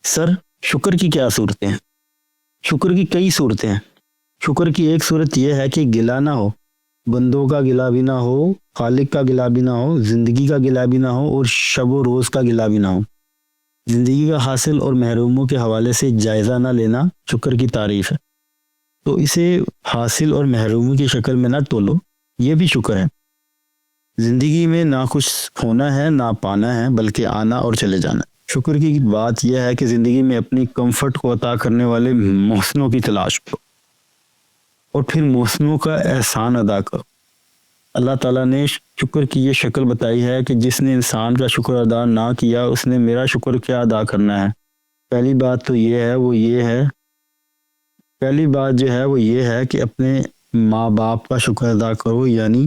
سر شکر کی کیا صورتیں ہیں؟ شکر کی کئی صورتیں ہیں۔ شکر کی ایک صورت یہ ہے کہ گلہ نہ ہو، بندوں کا گلہ بھی نہ ہو، خالق کا گلہ بھی نہ ہو، زندگی کا گلہ بھی نہ ہو، اور شب و روز کا گلہ بھی نہ ہو۔ زندگی کا حاصل اور محروموں کے حوالے سے جائزہ نہ لینا شکر کی تعریف ہے، تو اسے حاصل اور محروموں کی شکل میں نہ تولو، یہ بھی شکر ہے۔ زندگی میں نہ کچھ ہونا ہے نہ پانا ہے، بلکہ آنا اور چلے جانا ہے۔ شکر کی بات یہ ہے کہ زندگی میں اپنی کمفرٹ کو عطا کرنے والے محسنوں کی تلاش کرو اور پھر محسنوں کا احسان ادا کرو۔ اللہ تعالیٰ نے شکر کی یہ شکل بتائی ہے کہ جس نے انسان کا شکر ادا نہ کیا اس نے میرا شکر کیا ادا کرنا ہے۔ پہلی بات جو ہے کہ اپنے ماں باپ کا شکر ادا کرو، یعنی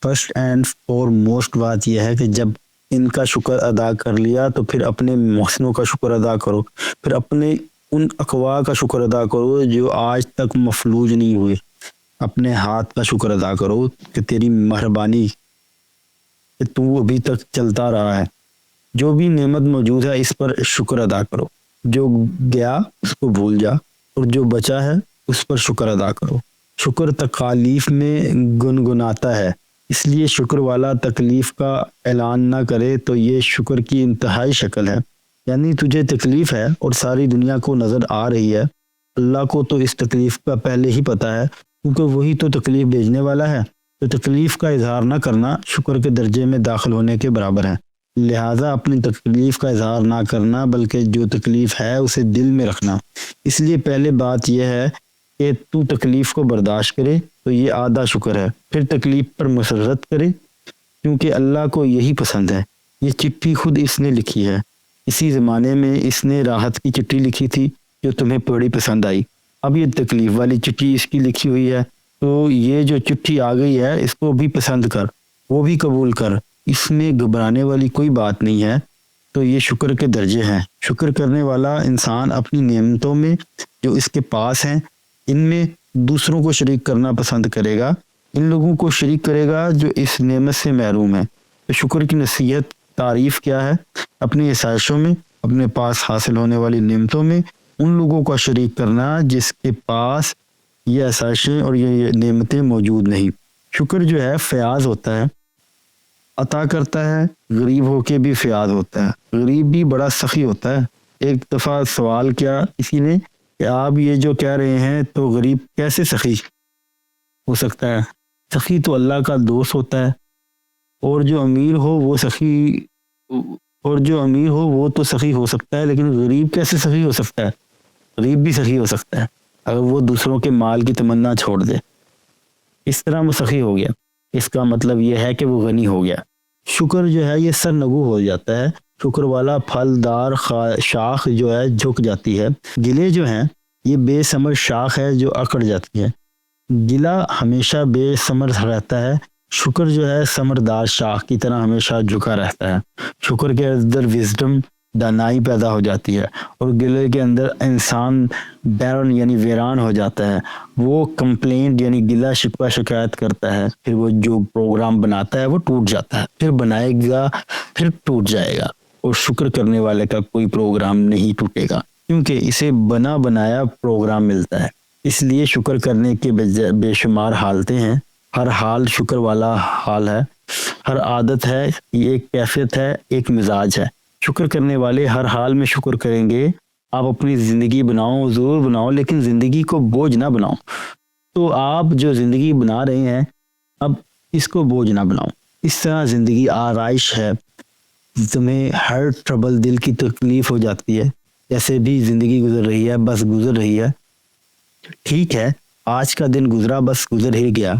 فرسٹ اینڈ فور موسٹ بات یہ ہے کہ جب ان کا شکر ادا کر لیا تو پھر اپنے محسنوں کا شکر ادا کرو، پھر اپنے ان اقوا کا شکر ادا کرو جو آج تک مفلوج نہیں ہوئے۔ اپنے ہاتھ کا شکر ادا کرو کہ تیری مہربانی کہ تو ابھی تک چلتا رہا ہے۔ جو بھی نعمت موجود ہے اس پر شکر ادا کرو، جو گیا اس کو بھول جا اور جو بچا ہے اس پر شکر ادا کرو۔ شکر تکالیف میں گنگناتا ہے، اس لیے شکر والا تکلیف کا اعلان نہ کرے تو یہ شکر کی انتہائی شکل ہے۔ یعنی تجھے تکلیف ہے اور ساری دنیا کو نظر آ رہی ہے، اللہ کو تو اس تکلیف کا پہلے ہی پتہ ہے کیونکہ وہی تو تکلیف بھیجنے والا ہے۔ تو تکلیف کا اظہار نہ کرنا شکر کے درجے میں داخل ہونے کے برابر ہے۔ لہٰذا اپنی تکلیف کا اظہار نہ کرنا بلکہ جو تکلیف ہے اسے دل میں رکھنا۔ اس لیے پہلے بات یہ ہے کہ تو تکلیف کو برداشت کرے تو یہ آدھا شکر ہے، پھر تکلیف پر مسرت کرے کیونکہ اللہ کو یہی پسند ہے۔ یہ چٹھی خود اس نے لکھی ہے، اسی زمانے میں اس نے راحت کی چٹھی لکھی تھی جو تمہیں بڑی پسند آئی، اب یہ تکلیف والی چٹھی اس کی لکھی ہوئی ہے، تو یہ جو چٹھی آ گئی ہے اس کو بھی پسند کر، وہ بھی قبول کر، اس میں گھبرانے والی کوئی بات نہیں ہے۔ تو یہ شکر کے درجے ہیں۔ شکر کرنے والا انسان اپنی نعمتوں میں جو اس کے پاس ہیں ان میں دوسروں کو شریک کرنا پسند کرے گا، ان لوگوں کو شریک کرے گا جو اس نعمت سے محروم ہیں۔ تو شکر کی نصیحت تعریف کیا ہے؟ اپنی آسائشوں میں، اپنے پاس حاصل ہونے والی نعمتوں میں ان لوگوں کا شریک کرنا جس کے پاس یہ آسائشیں اور یہ نعمتیں موجود نہیں۔ شکر جو ہے فیاض ہوتا ہے، عطا کرتا ہے، غریب ہو کے بھی فیاض ہوتا ہے، غریب بھی بڑا سخی ہوتا ہے۔ ایک دفعہ سوال کیا کسی نے کہ آپ یہ جو کہہ رہے ہیں تو غریب کیسے سخی ہو سکتا ہے؟ سخی تو اللہ کا دوست ہوتا ہے، اور جو امیر ہو وہ تو سخی ہو سکتا ہے، لیکن غریب کیسے سخی ہو سکتا ہے؟ غریب بھی سخی ہو سکتا ہے اگر وہ دوسروں کے مال کی تمنا چھوڑ دے، اس طرح وہ سخی ہو گیا۔ اس کا مطلب یہ ہے کہ وہ غنی ہو گیا۔ شکر جو ہے یہ سرنگو ہو جاتا ہے، شکر والا پھلدار شاخ جو ہے جھک جاتی ہے، گلے جو ہیں یہ بے ثمر شاخ ہے جو اکڑ جاتی ہے۔ گلہ ہمیشہ بے ثمر رہتا ہے، شکر جو ہے ثمردار شاخ کی طرح ہمیشہ جھکا رہتا ہے۔ شکر کے اندر وزڈم، دانائی پیدا ہو جاتی ہے، اور گلے کے اندر انسان بیرن یعنی ویران ہو جاتا ہے۔ وہ کمپلینٹ یعنی گلہ شکوہ شکایت کرتا ہے، پھر وہ جو پروگرام بناتا ہے وہ ٹوٹ جاتا ہے، پھر بنائے گا پھر ٹوٹ جائے گا، اور شکر کرنے والے کا کوئی پروگرام نہیں ٹوٹے گا کیونکہ اسے بنا بنایا پروگرام ملتا ہے۔ اس لیے شکر کرنے کے بے شمار حالتیں ہیں، ہر حال شکر والا حال ہے، ہر عادت ہے، یہ ایک کیفیت ہے، ایک مزاج ہے۔ شکر کرنے والے ہر حال میں شکر کریں گے۔ آپ اپنی زندگی بناؤ، ضرور بناؤ، لیکن زندگی کو بوجھ نہ بناؤ۔ تو آپ جو زندگی بنا رہے ہیں اب اس کو بوجھ نہ بناؤ، اس طرح زندگی آرائش ہے۔ تمہیں ہر ٹربل دل کی تکلیف ہو جاتی ہے، جیسے بھی زندگی گزر رہی ہے بس گزر رہی ہے، ٹھیک ہے، آج کا دن گزرا بس گزر ہی گیا،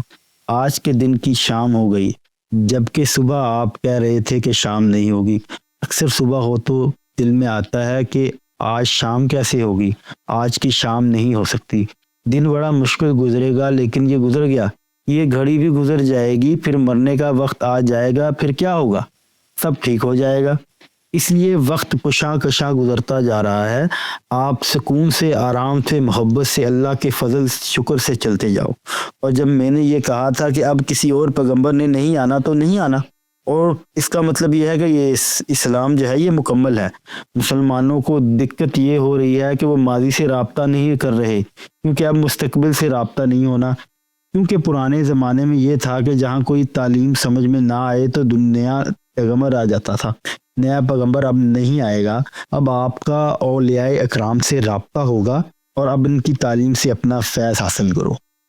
آج کے دن کی شام ہو گئی، جبکہ صبح آپ کہہ رہے تھے کہ شام نہیں ہوگی۔ اکثر صبح ہو تو دل میں آتا ہے کہ آج شام کیسے ہوگی، آج کی شام نہیں ہو سکتی، دن بڑا مشکل گزرے گا لیکن یہ گزر گیا، یہ گھڑی بھی گزر جائے گی، پھر مرنے کا وقت آ جائے گا، پھر کیا ہوگا، سب ٹھیک ہو جائے گا۔ اس لیے وقت کشاں کشاں گزرتا جا رہا ہے، آپ سکون سے، آرام سے، محبت سے، اللہ کے فضل شکر سے چلتے جاؤ۔ اور جب میں نے یہ کہا تھا کہ اب کسی اور پیغمبر نے نہیں آنا تو نہیں آنا، اور اس کا مطلب یہ ہے کہ یہ اسلام جو ہے یہ مکمل ہے. مسلمانوں کو دقت یہ ہو رہی ہے کہ وہ ماضی سے رابطہ نہیں کر رہے، کیونکہ اب مستقبل سے رابطہ نہیں ہونا. کیونکہ پرانے زمانے میں یہ تھا کہ جہاں کوئی تعلیم سمجھ میں نہ آئے تو نیا پیغمبر آ جاتا تھا. نیا پیغمبر اب نہیں آئے گا. اب آپ کا اولیاء اکرام سے رابطہ ہوگا اور اب ان کی تعلیم سے اپنا فیض حاصل کرو.